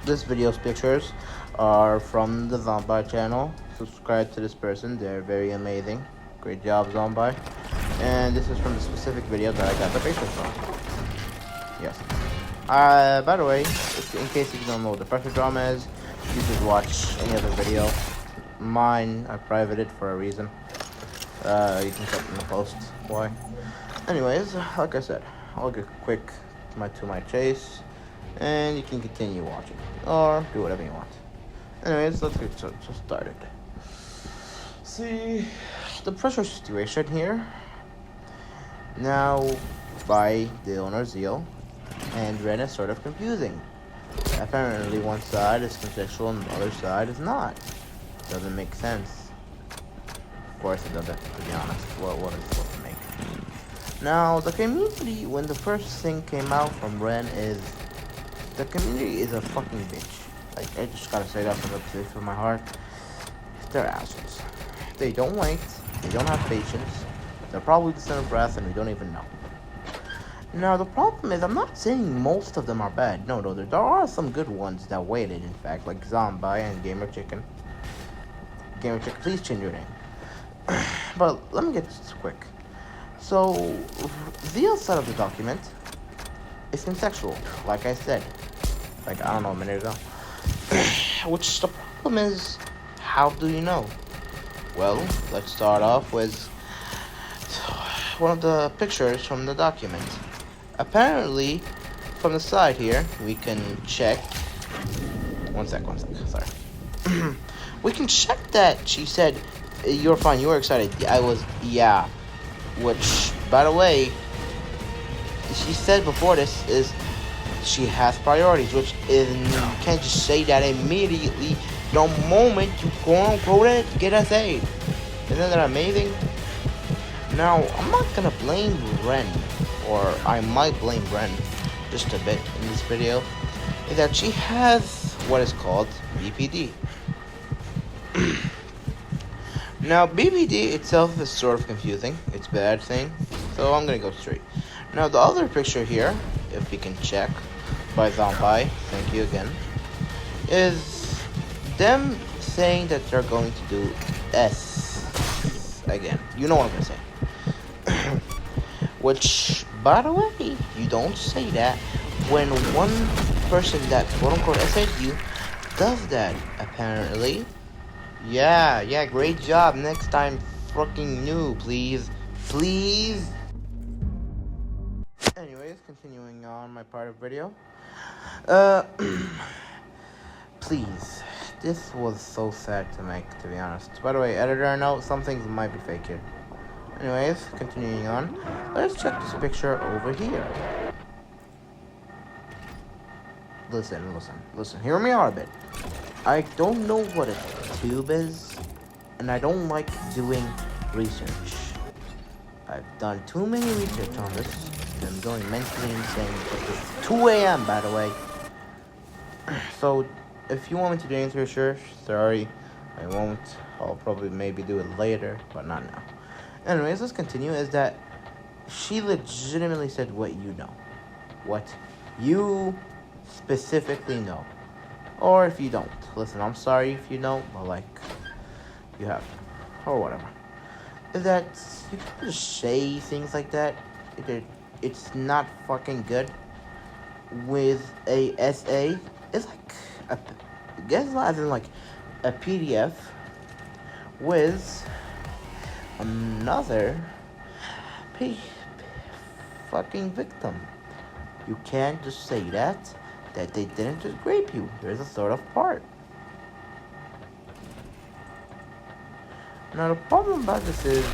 this video's pictures are from the Zombie channel. Subscribe to this person, they're very amazing. Great job, Zombie. And this is from the specific video that I got the pictures from. Yes. By the way, in case you don't know what the pressure drama is, you could watch any other video. Mine, I privated for a reason. You can check in the post why. Anyways, like I said, I'll get quick to my chase, and you can continue watching or do whatever you want. Anyways, let's get started. See the pressure situation here. Now, by the owner Zeal and Ren is sort of confusing. Apparently, one side is consensual and the other side is not. Doesn't make sense. Of course, it doesn't. To be honest, what is it supposed to make? Now, the community, when the first thing came out from Ren is, the community is a fucking bitch. Like, I just gotta say that from the place of my heart. They're assholes. They don't wait. They don't have patience. They're probably the center of breath, and we don't even know. Now, the problem is, I'm not saying most of them are bad. No, there are some good ones that waited, in fact, like Zombie and Gamer Chicken. Gamer Chicken, please change your name. But let me get this quick. So, Zeal's side of the document is consensual, like I said. Like, I don't know, a minute ago. Which the problem is, how do you know? Well, let's start off with one of the pictures from the document. Apparently, from the side here, we can check. One sec, sorry. We can check that she said, "You're fine, you were excited." I was, yeah. Which, by the way, she said before this is she has priorities, which is, you can't just say that immediately the moment you go there to get SA. Isn't that amazing? Now, I'm not gonna blame Ren, or I might blame Ren just a bit in this video, is that she has what is called BPD. Now, BPD itself is sort of confusing. It's a bad thing, so I'm gonna go straight. Now, the other picture here, if we can check, by Zombie, thank you again, is them saying that they're going to do S again. You know what I'm gonna say. Which, by the way, you don't say that when one person that quote-unquote SA'd you does that, apparently. Yeah, great job. Next time, fucking new, please. Anyways, continuing on my part of video. Please. This was so sad to make, to be honest. By the way, editor note, some things might be fake here. Anyways, continuing on. Let's check this picture over here. Listen. Hear me out a bit. I don't know what a tube is, and I don't like doing research. I've done too many research on this. I'm going mentally insane. It's 2 a.m. by the way. So, if you want me to do any research, sorry, I won't. I'll probably maybe do it later, but not now. Anyways, let's continue. Is that she legitimately said what you know. What you specifically know. Or if you don't. Listen, I'm sorry if you know, but like, you have to. Or whatever. Is that you can just say things like that. It's not fucking good. With a SA, it's like guess as in like a PDF with another fucking victim. You can't just say that they didn't just grape you. There's a sort of part. Now the problem about this is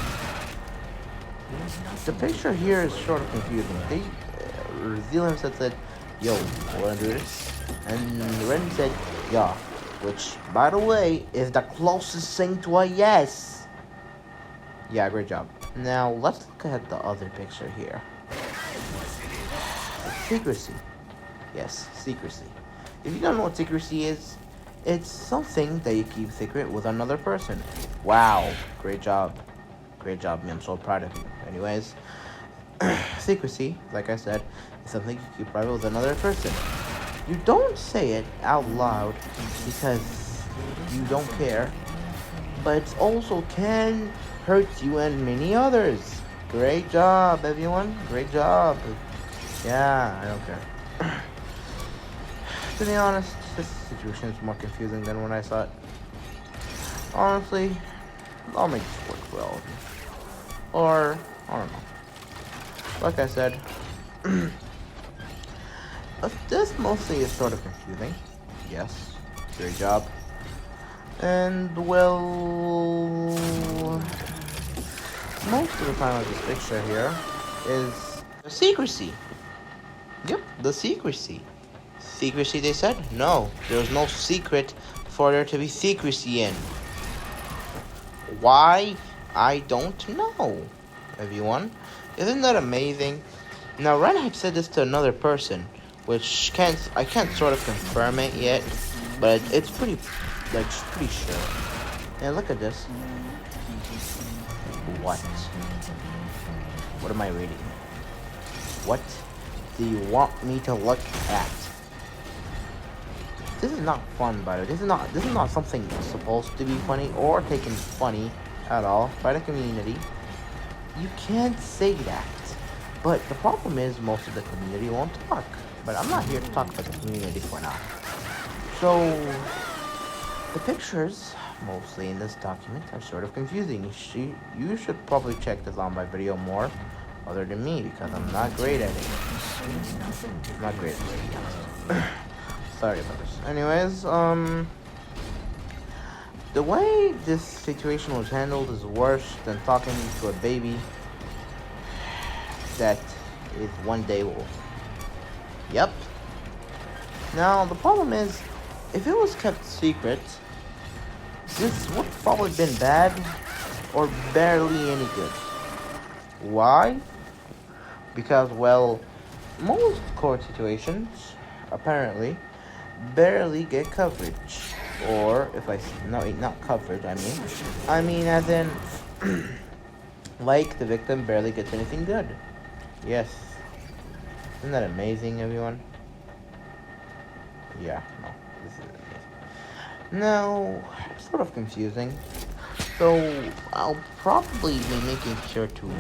the picture here is sort of confusing. They Zeal himself said, "Yo, wanna do this?" And Ren said, "Yeah," which, by the way, is the closest thing to a yes. Yeah, great job. Now let's look at the other picture here. Secrecy. Yes, secrecy. If you don't know what secrecy is, it's something that you keep secret with another person. Wow, great job. Great job, man. I'm so proud of you. Anyways, secrecy, like I said, is something you keep private with another person. You don't say it out loud because you don't care, but it also can hurt you and many others. Great job, everyone. Great job. Yeah, I don't care. To be honest, this situation is more confusing than when I saw it. Honestly, I'll make this work for all of you. Or, I don't know. Like I said, this mostly is sort of confusing. Yes, great job. And, well, most of the time of this picture here is the secrecy. Yep, the secrecy. Secrecy, they said? No, there's no secret for there to be secrecy in. Why? I don't know, everyone. Isn't that amazing? Now, Ren had said this to another person, which I can't sort of confirm it yet, but it's pretty sure. And look at this. What? What am I reading? What do you want me to look at? This is not fun, by the way. This is not something supposed to be funny or taken funny at all by the community. You can't say that. But the problem is most of the community won't talk. But I'm not here to talk about the community for now. So the pictures, mostly in this document, are sort of confusing. You should probably check the Zombie video more, other than me, because I'm not great at it. I'm not great at it, to be honest. Sorry about this. Anyways, the way this situation was handled is worse than talking to a baby that is 1 day old. Yep. Now, the problem is, if it was kept secret, this would probably been bad or barely any good. Why? Because, well, most court situations, apparently, barely get coverage. Or, not coverage, I mean as in, like, the victim barely gets anything good. Yes. Isn't that amazing, everyone? Yeah, no, this is amazing. Now, it's sort of confusing. So, I'll probably be making sure to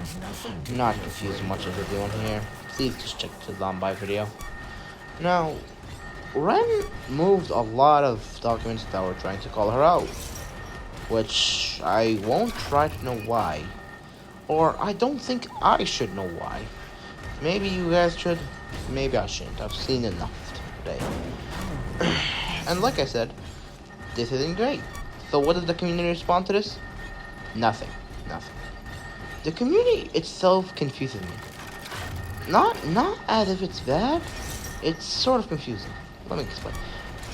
not confuse much of everyone here. Please just check the Zombie video. Now, Ren moved a lot of documents that were trying to call her out, which I won't try to know why, or I don't think I should know why. Maybe you guys should, maybe I shouldn't. I've seen enough today. And like I said, this isn't great. So what does the community respond to this? Nothing. The community itself confuses me. Not as if it's bad, it's sort of confusing. Let me explain.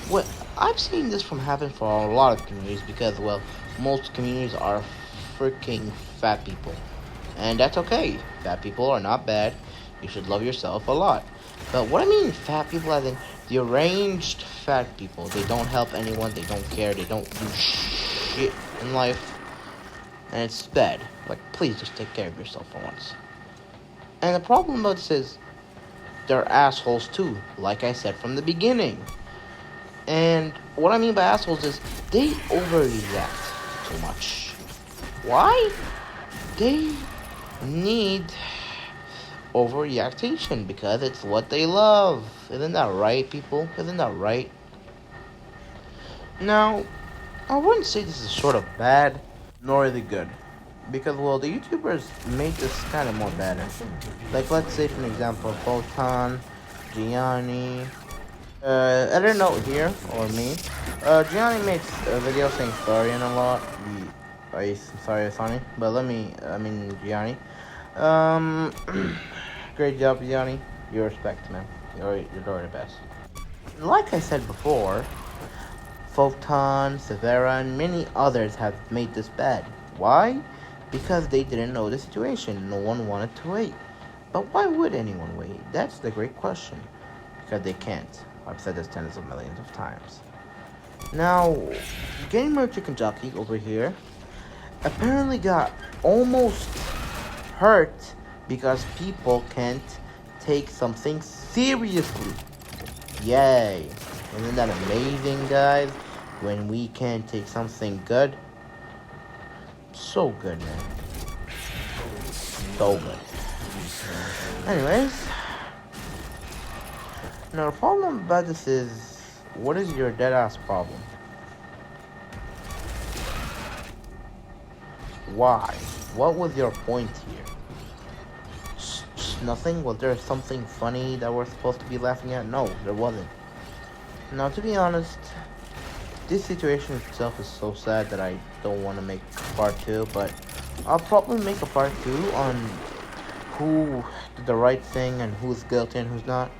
What I've seen this from happen for a lot of communities because, well, most communities are freaking fat people. And that's okay. Fat people are not bad. You should love yourself a lot. But what I mean fat people as in deranged fat people. They don't help anyone. They don't care. They don't do shit in life. And it's bad. Like, please just take care of yourself for once. And the problem about this is they're assholes too, like I said from the beginning. And what I mean by assholes is they overreact too much. Why? They need overreaction because it's what they love. Isn't that right, people? Isn't that right? Now, I wouldn't say this is sort of bad, nor is it good. Because, well, the YouTubers made this kind of more better. Like, let's say, for an example, Photon, Gianni, editor note here, or me. Gianni makes a video saying sorry and a lot. Sorry, Sonny, but Gianni. Great job, Gianni. Your respect, man. You're the best. Like I said before, Photon, Severa, and many others have made this bad. Why? Because they didn't know the situation. No one wanted to wait. But why would anyone wait? That's the great question. Because they can't. I've said this tens of millions of times. Now, Gamer Chicken Jockey over here apparently got almost hurt because people can't take something seriously. Yay! Isn't that amazing, guys? When we can take something good. So good, man. So good. Anyways. Now, the problem about this is, what is your deadass problem? Why? What was your point here? Just nothing? Was there something funny that we're supposed to be laughing at? No, there wasn't. Now, to be honest, this situation itself is so sad that I don't want to make part 2, but I'll probably make a part 2 on who did the right thing and who's guilty and who's not.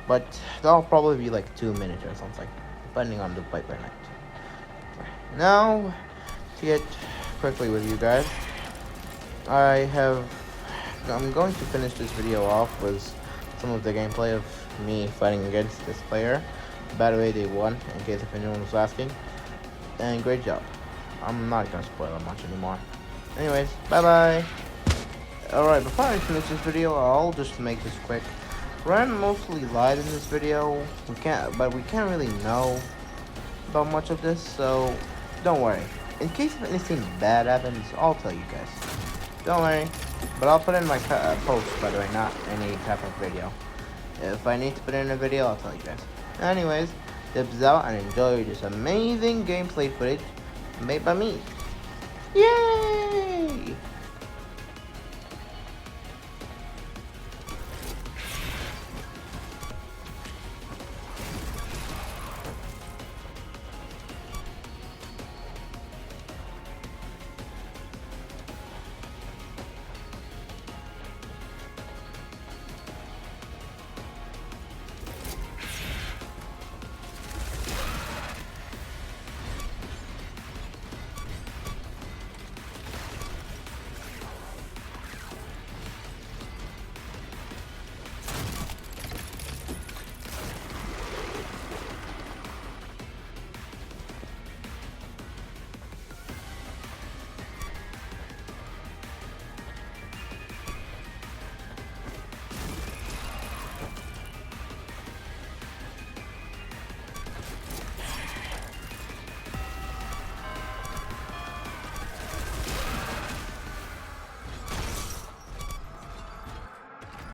But that'll probably be like 2 minutes or something, depending on the fight by night. Now, to get quickly with you guys, I'm going to finish this video off with some of the gameplay of me fighting against this player. By the way, they won, in case if anyone was asking. And great job. I'm not gonna spoil it much anymore. Anyways, bye-bye. Alright, before I finish this video, I'll just make this quick. Ren mostly lied in this video. We can't really know about much of this, so don't worry. In case if anything bad happens, I'll tell you guys. Don't worry, but I'll put in my post, by the way, not any type of video. If I need to put in a video, I'll tell you guys. Anyways, dibs out and enjoy this amazing gameplay footage made by me. Yay!